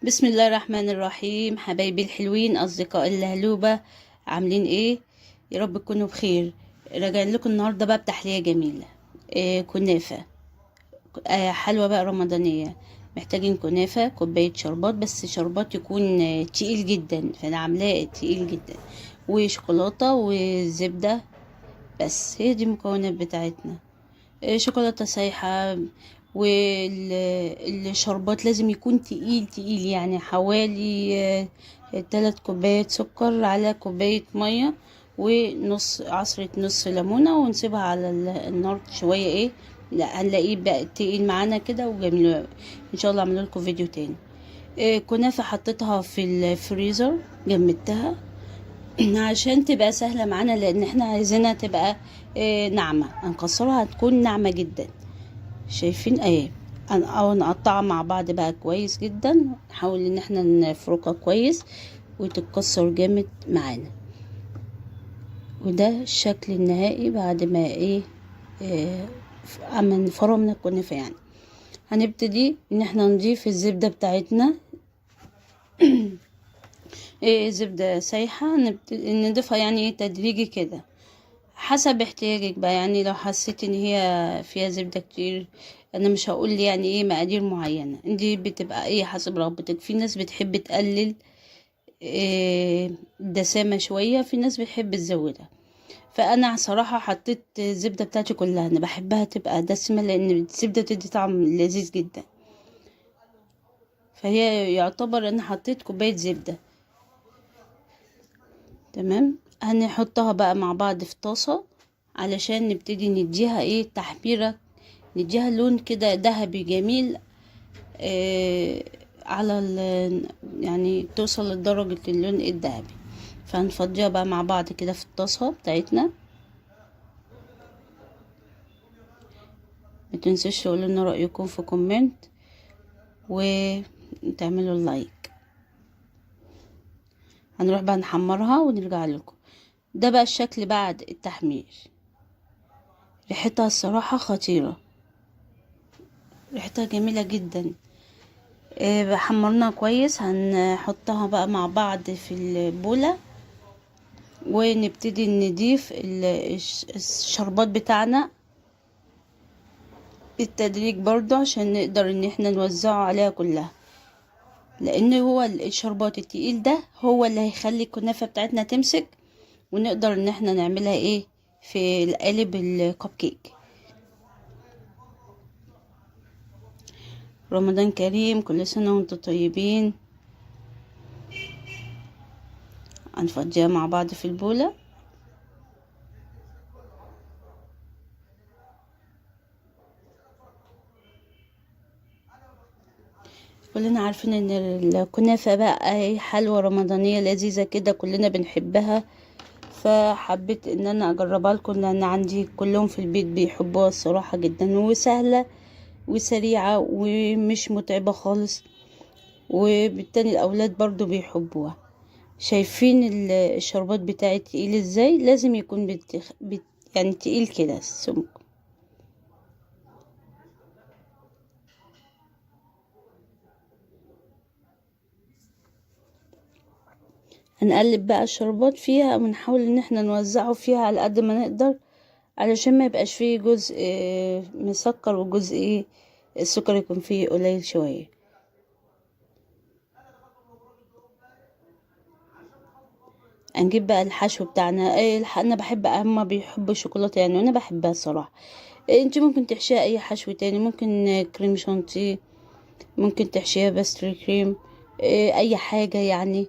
بسم الله الرحمن الرحيم. حبايبي الحلوين، اصدقاء اللهلوبة، عاملين ايه؟ يا رب تكونوا بخير. راجعين لكم النهارده بقى بتحلية جميلة. كنافة. حلوة بقى رمضانية. محتاجين كنافة، كوباية شربات، بس شربات يكون تقيل جدا، فانا عاملاه تقيل جدا، وشوكولاتة وزبدة. بس هي دي المكونات بتاعتنا. شوكولاتة سايحة. والشربات لازم يكون تقيل تقيل، يعني حوالي 3 كوبايات سكر على كوباية مية، ونص عصرة نص ليمونة، ونسيبها على النار شوية. ايه، لا هنلاقيه بقى تقيل معانا كده وجميل. ان شاء الله اعمل لكم فيديو تاني. كنافة حطيتها في الفريزر، جمدتها عشان تبقى سهلة معانا، لان احنا عايزينها تبقى ناعمة. هنكسرها هتكون ناعمة جدا. شايفين ايه؟ او نقطعها مع بعض بقى كويس جدا، نحاول ان احنا نفركها كويس وتتكسر جامد معانا. وده الشكل النهائي بعد ما ايه، اما فرمنا الكنافة يعني. هنبتدي ان احنا نضيف الزبدة بتاعتنا. زبدة سايحة نبتدي نضيفها يعني تدريجي كده، حسب احتياجك بقى. يعني لو حسيت ان هي فيها زبدة كتير، انا مش هقول يعني ايه مقادير معينة، دي بتبقى ايه حسب رغبتك. في ناس بتحب تقلل دسامة شوية، في ناس بتحب تزودها. فانا صراحة حطيت الزبدة بتاعتي كلها، انا بحبها تبقى دسمة لان الزبدة بتدي طعم لذيذ جدا. فهي يعتبر انا حطيت كوباية زبدة. تمام، هنحطها بقى مع بعض في طاسة علشان نبتدي نديها ايه تحميرة، نديها لون كده ذهبي جميل. على يعني توصل لدرجة اللون الذهبي. فهنفضيها بقى مع بعض كده في الطاسة بتاعتنا. ما تنسوش تقولوا لنا رأيكم في كومنت وتعملوا اللايك. هنروح بقى نحمرها ونرجع لكم. ده بقى الشكل بعد التحمير. ريحتها الصراحة خطيرة، ريحتها جميلة جدا. حمرناها كويس، هنحطها بقى مع بعض في البولة، ونبتدي نضيف الشربات بتاعنا بالتدريج برضو، عشان نقدر ان احنا نوزعه عليها كلها، لان هو الشربات التقيل ده هو اللي هيخلي الكنافة بتاعتنا تمسك، ونقدر ان احنا نعملها ايه في القالب الكب كيك. رمضان كريم، كل سنة وانتم طيبين. هنفضيها مع بعض في البولة. كلنا عارفين ان الكنافة بقى هي حلوى رمضانية لذيذة كده، كلنا بنحبها. فحبيت ان انا اجربها لكم، لان عندي كلهم في البيت بيحبوها الصراحة جدا، وسهلة وسريعة ومش متعبة خالص، وبالتالي الاولاد برضو بيحبوها. شايفين الشربات بتاعي تقيل ازاي؟ لازم يكون يعني تقيل كده السمك. هنقلب بقى الشربات فيها، ونحاول ان احنا نوزعه فيها على قد ما نقدر، علشان ما يبقاش فيه جزء مسكر وجزء السكر يكون فيه قليل شوية. هنجيب بقى الحشو بتاعنا. انا بحب، اما بيحبوا الشوكولاته يعني، وانا بحبها الصراحه. انت ممكن تحشيها اي حشو تاني، ممكن كريم شانتيه، ممكن تحشيها باستري كريم. اي حاجه يعني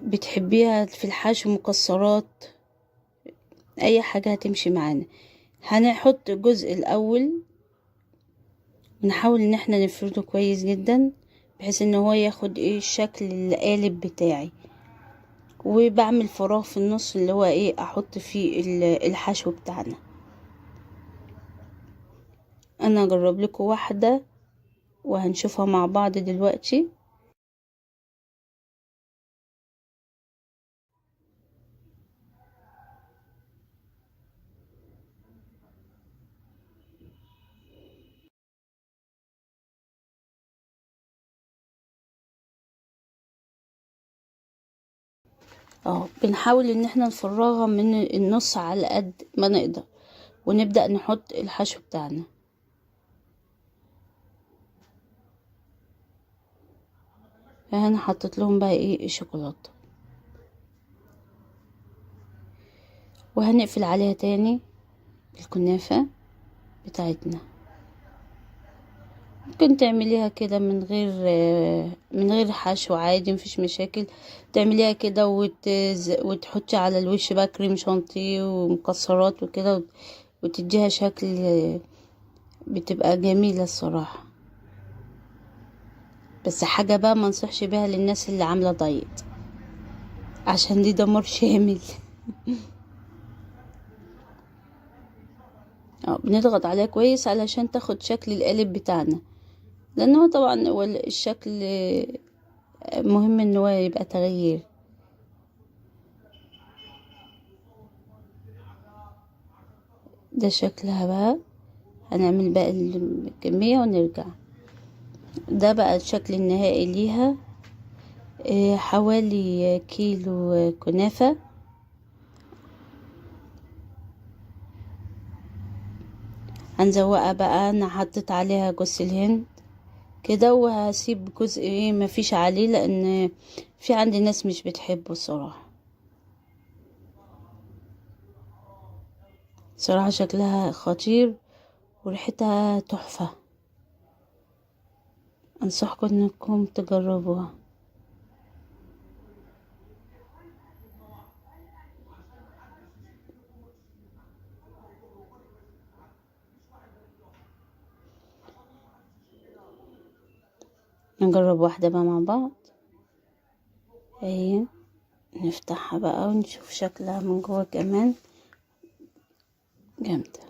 بتحبيها في الحشو، مكسرات، اي حاجه هتمشي معانا. هنحط الجزء الاول، ونحاول ان احنا نفرده كويس جدا، بحيث ان هو ياخد شكل القالب بتاعي. وبعمل فراغ في النص اللي هو احط فيه الحشو بتاعنا. انا اجرب لكم واحدة وهنشوفها مع بعض دلوقتي. اهو بنحاول ان احنا نفرغها من النص على قد ما نقدر، ونبدأ نحط الحشو بتاعنا. فهنا حطيت لهم بقى ايه الشوكولاتة، وهنقفل عليها تاني الكنافة بتاعتنا. ممكن تعمليها كده من غير حشو عادي، مفيش مشاكل. تعمليها كده وتحطي على الوش بقى كريم شانتيه ومكسرات وكده، وتديها شكل، بتبقى جميلة الصراحة. بس حاجة بقى ما انصحش بيها للناس اللي عاملة دايت، عشان دي دمار شامل. بنضغط عليها كويس علشان تاخد شكل القالب بتاعنا، لانه طبعا هو الشكل مهم ان هو يبقى تغيير. ده شكلها بقى. هنعمل بقى الكمية ونرجع. ده بقى الشكل النهائي ليها. حوالي كيلو كنافة. هنزوقها بقى. انا حطيت عليها جوز الهند كده، وهسيب جزء ايه مفيش عليه، لان في عندي ناس مش بتحبه الصراحة. صراحة شكلها خطير وريحتها تحفة. انصحكم انكم تجربوها. نجرب واحدة بقى مع بعض. اهي نفتحها بقى ونشوف شكلها من جوه كمان جامدة.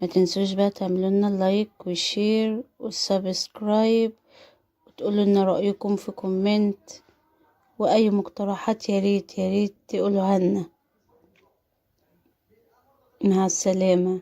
ما تنسوش بقى تعملوا لنا لايك والشير والسبسكرايب، وتقولوا لنا رأيكم في كومنت، واي مقترحات يا ريت تقولوها لنا. مع السلامة.